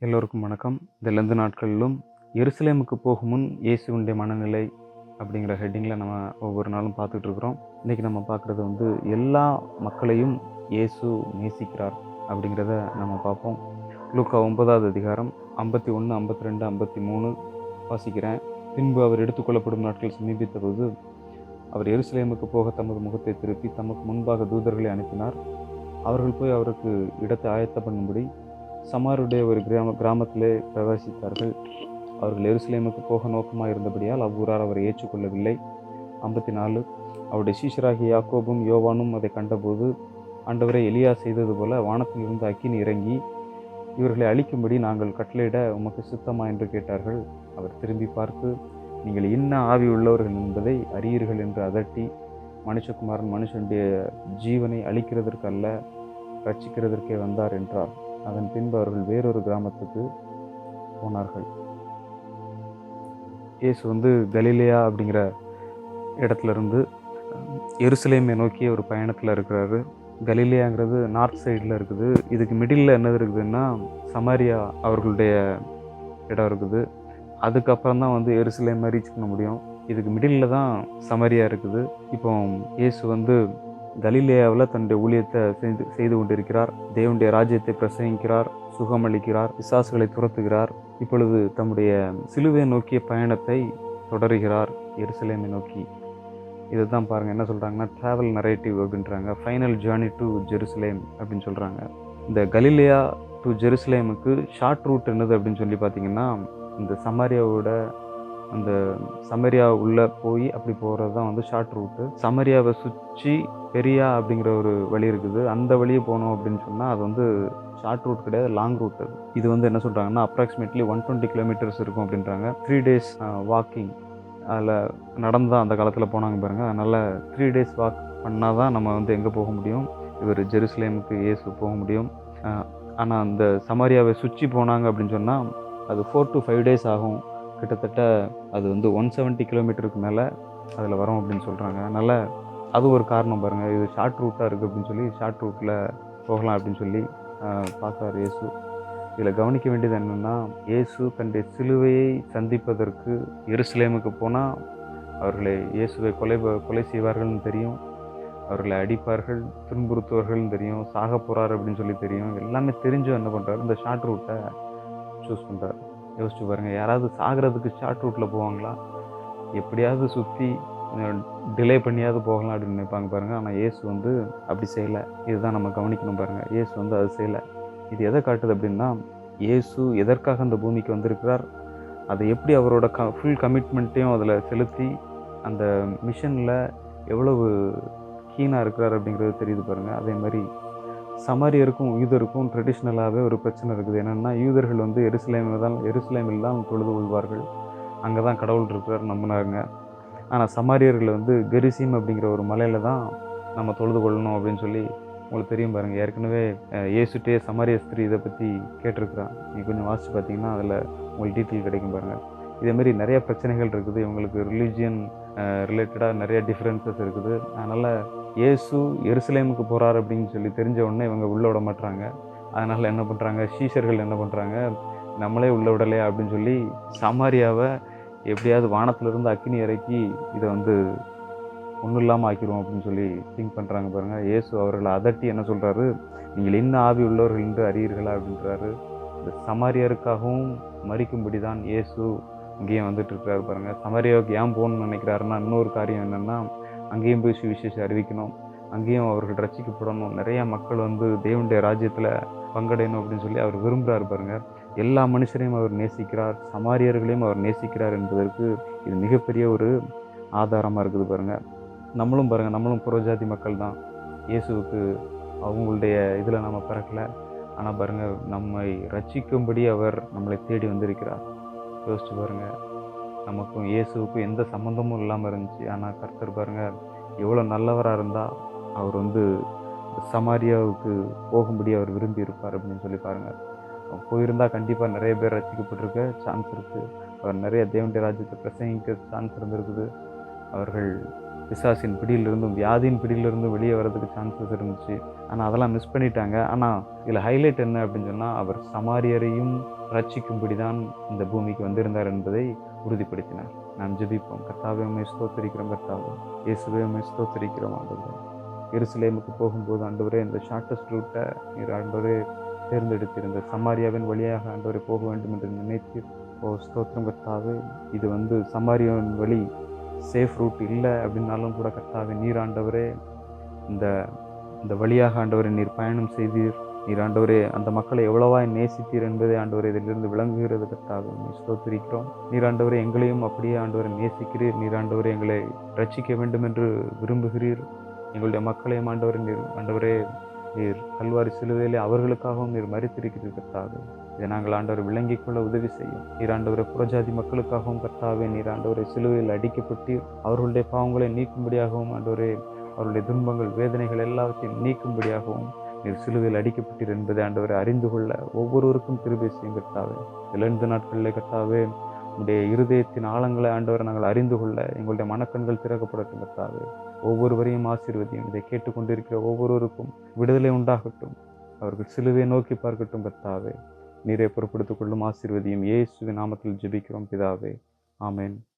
எல்லோருக்கும் வணக்கம். இந்த லெந்து நாட்களிலும் எருசலேமுக்கு போகும் முன் இயேசுவினுடைய மனநிலை அப்படிங்கிற ஹெட்டிங்கில் நம்ம ஒவ்வொரு நாளும் பார்த்துட்டு இருக்கிறோம். இன்றைக்கி நம்ம பார்க்குறது எல்லா மக்களையும் இயேசு நேசிக்கிறார் அப்படிங்கிறத நம்ம பார்ப்போம். லூக்கா 9வது அதிகாரம் 51, 52, 53 வாசிக்கிறேன். பின்பு அவர் எடுத்துக்கொள்ளப்படும் நாட்கள் சமீபித்த போது அவர் எருசலேமுக்கு போக தமது முகத்தை திருப்பி தமக்கு முன்பாக தூதர்களை அனுப்பினார். அவர்கள் போய் அவருக்கு இடத்தை ஆயத்தம் பண்ணும்படி சமாருடைய ஒரு கிராமத்திலே பிரவேசித்தார்கள். அவர்கள் எருசலேமுக்கு போக நோக்கமாக இருந்தபடியால் அவ்வூரார் அவரை ஏற்றுக்கொள்ளவில்லை. 54 அவருடைய சீஷராகிய யாக்கோபும் யோவானும் அதை கண்டபோது, ஆண்டவரை எலியா செய்தது போல வானத்திலிருந்து அக்கினி இறங்கி இவர்களை அழிக்கும்படி நாங்கள் கட்டளையிட உமக்கு சித்தமா என்று கேட்டார்கள். அவர் திரும்பி பார்த்து, நீங்கள் இன்ன ஆவி உள்ளவர்கள் என்பதை அறியீர்கள் என்று அதட்டி, மனுஷகுமாரன் மனுஷனுடைய ஜீவனை அழிக்கிறதற்கு அல்ல, ரட்சிக்கிறதற்கே வந்தார் என்றார். அதன் பின்பு அவர்கள் வேறொரு கிராமத்துக்கு போனார்கள். இயேசு கலிலேயா அப்படிங்கிற இடத்துல இருந்து எருசலேமை நோக்கி ஒரு பயணத்தில் இருக்கிறாரு. கலிலேயாங்கிறது நார்த் சைடில் இருக்குது. இதுக்கு மிடில் என்னது இருக்குதுன்னா சமாரியா அவர்களுடைய இடம் இருக்குது. அதுக்கப்புறம் தான் எருசலேமை ரீச் பண்ண முடியும். இதுக்கு மிடில் தான் சமாரியா இருக்குது. இப்போ இயேசு கலிலேயாவில் தன்னுடைய ஊழியத்தை செய்து கொண்டிருக்கிறார். தேவனுடைய ராஜ்யத்தை பிரசங்கிக்கிறார், சுகமளிக்கிறார், பிசாசுகளை துரத்துகிறார். இப்பொழுது தம்முடைய சிலுவை நோக்கிய பயணத்தை தொடருகிறார் எருசலேமை நோக்கி. இதுதான் பாருங்கள் என்ன சொல்கிறாங்கன்னா ட்ராவல் நரேட்டிவ் அப்படின்றாங்க. ஃபைனல் ஜேர்னி டு ஜெருசலேம் அப்படின்னு சொல்கிறாங்க. இந்த கலிலேயா டு ஜெருசலேமுக்கு ஷார்ட் ரூட் என்னது அப்படின்னு சொல்லி பார்த்தீங்கன்னா, இந்த சமரியா உள்ளே போய் அப்படி போகிறது தான் ஷார்ட் ரூட்டு. சமரியாவை சுற்றி பெரியா அப்படிங்கிற ஒரு வழி இருக்குது. அந்த வழியே போனோம் அப்படின்னு சொன்னால் அது ஷார்ட் ரூட் கிடையாது, லாங் ரூட். அது இது என்ன சொல்கிறாங்கன்னா அப்ராக்சிமேட்லி 120 கிலோமீட்டர்ஸ் இருக்கும் அப்படின்றாங்க. 3 days வாக்கிங். அதில் நடந்து தான் அந்த காலத்தில் போனாங்க பாருங்கள். அதனால் 3 days வாக் பண்ணால் தான் நம்ம எங்கே போக முடியும், இவர் ஜெருசலேமுக்கு இயேசு போக முடியும். ஆனால் அந்த சமாரியாவை சுற்றி போனாங்க அப்படின்னு சொன்னால் அது 4 to 5 days ஆகும். கிட்டத்தட்ட அது 170 கிலோமீட்டருக்கு மேலே அதில் வரும் அப்படின்னு சொல்கிறாங்க. அதனால் அது ஒரு காரணம் பாருங்கள், இது ஷார்ட் ரூட்டாக இருக்குது அப்படின்னு சொல்லி ஷார்ட் ரூட்டில் போகலாம் அப்படின்னு சொல்லி பார்க்குறார் இயேசு. இதில் கவனிக்க வேண்டியது என்னென்னா, இயேசு தன்னுடைய சிலுவையை சந்திப்பதற்கு எருசலேமுக்கு போனால் அவர்களை இயேசுவை கொலை செய்வார்கள்னு தெரியும், அவர்களை அடிப்பார்கள், துன்புறுத்துவார்கள்னு தெரியும், சாக போகிறார் அப்படின்னு சொல்லி தெரியும். எல்லாமே தெரிஞ்சும் என்ன பண்ணுறாரு, இந்த ஷார்ட் ரூட்டை சூஸ் பண்ணுறாரு. யோசிச்சு பாருங்கள், யாராவது சாகிறதுக்கு ஷார்ட் ரூட்டில் போவாங்களா? எப்படியாவது சுற்றி டிலே பண்ணியாவது போகலாம் அப்படின்னு நினைப்பாங்க பாருங்கள். ஆனால் இயேசு அப்படி செய்யலை. இதுதான் நம்ம கவனிக்கணும் பாருங்கள். இயேசு அது செய்யலை. இது எதை காட்டுது அப்படின்னா, இயேசு எதற்காக அந்த பூமிக்கு வந்திருக்கிறார், அதை எப்படி அவரோட ஃபுல் கமிட்மெண்ட்டையும் அதில் செலுத்தி அந்த மிஷனில் எவ்வளவு கீனாக இருக்கிறார் அப்படிங்கிறது தெரியுது பாருங்கள். அதே மாதிரி சமாரியருக்கும் யூதருக்கும் ட்ரெடிஷ்னலாகவே ஒரு பிரச்சனை இருக்குது. என்னென்னா, யூதர்கள் எருசலேமில் தான் தொழுது கொள்வார்கள், அங்கே தான் கடவுள் இருக்கிறார் நம்பினாருங்க. ஆனால் சமாரியர்கள் கெரிசீம் அப்படிங்கிற ஒரு மலையில் தான் நம்ம தொழுது கொள்ளணும் அப்படின்னு சொல்லி உங்களுக்கு தெரியும் பாருங்கள். ஏற்கனவே இயேசுட்டே சமாரிய ஸ்திரீ இதை பற்றி கேட்டிருக்கிறான். நீங்கள் கொஞ்சம் வாசித்து பார்த்தீங்கன்னா அதில் உங்களுக்கு டீட்டெயில் கிடைக்கும் பாருங்கள். இதேமாரி நிறைய பிரச்சனைகள் இருக்குது. இவங்களுக்கு ரிலீஜியன் ரிலேட்டடாக நிறைய டிஃப்ரென்சஸ் இருக்குது. அதனால் இயேசு எருசலேமுக்கு போகிறார் அப்படின்னு சொல்லி தெரிஞ்ச உடனே இவங்க உள்ளே விட மாட்டாங்க. அதனால் என்ன பண்ணுறாங்க, சீஷர்கள் என்ன பண்ணுறாங்க, நம்மளே உள்ளே விடலையா அப்படின்னு சொல்லி சமாரியாவை எப்படியாவது வானத்திலிருந்து அக்கினி இறக்கி இதை ஒன்றும் இல்லாமல் ஆக்கிடுவோம் அப்படின்னு சொல்லி திங்க் பண்ணுறாங்க பாருங்கள். இயேசு அவர்களை அதட்டி என்ன சொல்கிறாரு, நீங்கள் இன்னும் ஆவி உள்ளவர்கள் என்று அறியீர்களா அப்படின்றாரு. இந்த சமாரியருக்காகவும் மறிக்கும்படி தான் இயேசு இங்கேயும் இருக்கிறாரு பாருங்கள். சமாரியாவுக்கு ஏன் போகணும்னு நினைக்கிறாருன்னா, இன்னொரு காரியம் என்னென்னா, அங்கேயும் போய் சுவிசேஷம் அறிவிக்கணும், அங்கேயும் அவர்கள் ரட்சிக்கப்படணும், நிறையா மக்கள் தேவனுடைய ராஜ்யத்தில் பங்கடையணும் அப்படின்னு சொல்லி அவர் விரும்புகிறார் பாருங்கள். எல்லா மனுஷரையும் அவர் நேசிக்கிறார், சமாரியர்களையும் அவர் நேசிக்கிறார் என்பதற்கு இது மிகப்பெரிய ஒரு ஆதாரமாக இருக்குது பாருங்கள். நம்மளும் புறஜாதி மக்கள் தான். இயேசுவுக்கு அவங்களுடைய இதில் நம்ம பிறக்கலை. ஆனால் பாருங்கள், நம்மை ரட்சிக்கும்படி அவர் நம்மளை தேடி வந்திருக்கிறார். யோசிச்சு பாருங்கள், நமக்கும் இயேசுவுக்கும் எந்த சம்மந்தமும் இல்லாமல் இருந்துச்சு. ஆனால் கர்த்தர் பாருங்கள் எவ்வளோ நல்லவராக இருந்தால் அவர் சமாரியாவுக்கு போகும்படி அவர் விரும்பி இருப்பார் அப்படின்னு சொல்லி பாருங்கள். போயிருந்தால் கண்டிப்பாக நிறைய பேர் ரட்சிக்கப்பட்டிருக்க சான்ஸ் இருக்குது. அவர் நிறைய தேவனுடைய ராஜ்யத்தை பிரசங்கிக்க சான்ஸ் இருந்திருக்குது. அவர்கள் பிசாசின் பிடியிலிருந்தும் வியாதியின் பிடியிலிருந்தும் வெளியே வர்றதுக்கு சான்சஸ் இருந்துச்சு. ஆனால் அதெல்லாம் மிஸ் பண்ணிட்டாங்க. ஆனால் இதில் ஹைலைட் என்ன அப்படின்னு சொன்னால், அவர் சமாரியரையும் ரட்சிக்கும்படி தான் இந்த பூமிக்கு வந்திருந்தார் என்பதை உறுதிப்படுத்தினார். நாம் ஜெபிப்போம். கர்த்தாவே, உம்மை ஸ்தோத்திரிக்கிறோம். கர்த்தாவே இயேசுவே, உம்மை ஸ்தோத்திரிக்கிறோம். ஆண்டவரே, எருசலேமுக்கு போகும்போது ஆண்டவரே, இந்த ஷார்ட்டஸ்ட் ரூட்டை நீர் ஆண்டவரே தேர்ந்தெடுத்திருந்த சமாரியாவின் வழியாக ஆண்டவரே போக வேண்டும் என்று நினைத்து, ஓ ஸ்தோத்திரம் கர்த்தாவே. இது சமாரியாவின் வழி சேஃப் ரூட் இல்லை அப்படின்னாலும் கூட கர்த்தாவே, நீர் ஆண்டவரே இந்த இந்த வழியாக ஆண்டவரே நீர் பயணம் செய்தீர். நீர் ஆண்டவரே அந்த மக்களை எவ்வளவாய் நேசித்தீர் என்பதை ஆண்டவரே இதிலிருந்து விளங்குகிறது. கர்த்தாவே, நீ ஸ்தோத்திரிக்கிறோம். நீர் ஆண்டவரே எங்களையும் அப்படியே ஆண்டவரை நேசிக்கிறீர். நீர் ஆண்டவரே எங்களை ரட்சிக்க வேண்டும் என்று விரும்புகிறீர். எங்களுடைய மக்களையும் ஆண்டவரே நீர் கல்வாரி சிலுவையிலே அவர்களுக்காகவும் நீர் மரித்திருக்கிறீர். கர்த்தாவே, இதை நாங்கள் ஆண்டவர் விளங்கிக் கொள்ள உதவி செய்யும். நீர் ஆண்டவரை புறஜாதி மக்களுக்காகவும் கர்த்தாவே நீர் ஆண்டவரை சிலுவையில் அடிக்கப்பட்டு அவர்களுடைய பாவங்களை நீக்கும்படியாகவும் ஆண்டவரே அவருடைய துன்பங்கள் வேதனைகள் எல்லாவற்றையும் நீக்கும்படியாகவும் நீர் சிலுவையில் அடிக்கப்பட்டீர் என்பதை ஆண்டவரை அறிந்து கொள்ள ஒவ்வொருவருக்கும் கிருபை செய்யும். கர்த்தாவே, இழந்த நாட்களில் கர்த்தாவே உடைய இருதயத்தின் ஆழங்களை ஆண்டவரை நாங்கள் அறிந்து கொள்ள எங்களுடைய மனக்கண்கள் திறக்கப்படட்டும். கர்த்தாவே, ஒவ்வொருவரையும் ஆசீர்வதியும். இதை கேட்டுக்கொண்டிருக்கிற ஒவ்வொருவருக்கும் விடுதலை உண்டாகட்டும். அவர்கள் சிலுவையை நோக்கி பார்க்கட்டும். கர்த்தாவே, நீரை பொறுப்படுத்திக் கொள்ளும். ஆசீர்வதியும். இயேசுவின் நாமத்தில் ஜெபிக்கிறோம் பிதாவே. ஆமென்.